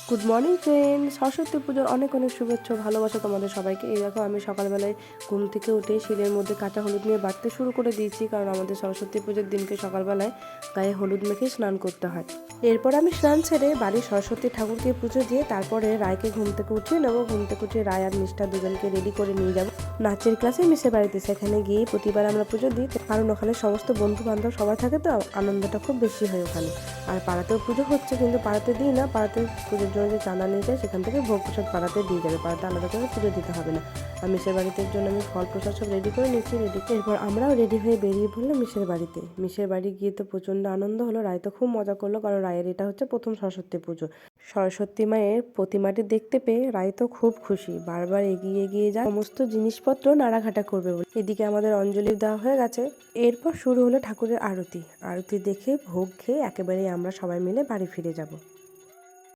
Good morning friend, Saraswati পুজোর অনেক অনেক শুভেচ্ছা ভালোবাসা তোমাদের সবাইকে। এই দেখো আমি সকালবেলায় ঘুম থেকে উঠে শিলের মধ্যে কাঁচা হলুদ নিয়ে বাটতে শুরু করে দিয়েছি, কারণ আমাদের সরস্বতী পুজোর দিনকে সকালবেলায় গায়ে হলুদ মেখে স্নান করতে হয়। এরপর আমি স্নান ছেড়ে বাড়ির সরস্বতী ঠাকুরকে পুজো দিয়ে তারপরে রায়কে ঘুম থেকে উঠিয়ে নেবো। ঘুম থেকে উঠিয়ে রায় আর মিষ্টা দুজনকে রেডি করে নিয়ে যাবো নাচের ক্লাসে মিশে বাড়িতে। সেখানে গিয়ে প্রতিবার আমরা পুজো দিই, কারণ ওখানে সমস্ত বন্ধু বান্ধব সবাই থাকে, তো আনন্দটা খুব বেশি হয় ওখানে। আর পাড়াতেও পুজো হচ্ছে, কিন্তু পাড়াতে দিই না, পাড়াতে পুজোর জন্য যে চাঁদা নিয়ে যায় সেখান থেকে ভোগ প্রসাদ পাড়াতে দিয়ে যাবে, পাড়াতে আলাদা করে পুজো দিতে হবে না। আর মিশের বাড়িতে জন্য আমি ফল প্রসাদ সব রেডি করে নিচ্ছি। এরপর আমরাও রেডি হয়ে বেরিয়ে পড়লাম মিশের বাড়িতে। মিশের বাড়ি গিয়ে তো প্রচণ্ড আনন্দ হলো। রায় তো খুব মজা করলো, কারণ রায়ের এটা হচ্ছে প্রথম সরস্বতী পুজো। সরস্বতী মায়ের প্রতিমাটি দেখতে পেয়ে রায় তো খুব খুশি, বারবার এগিয়ে এগিয়ে যায় সমস্ত জিনিসপত্র নাড়াঘাটা করবে বলে। এদিকে আমাদের অঞ্জলি দেওয়া হয়ে গেছে। এরপর শুরু হলো ঠাকুরের আরতি। আরতি দেখে ভোগ খেয়ে একেবারেই আমরা সবাই মিলে বাড়ি ফিরে যাব।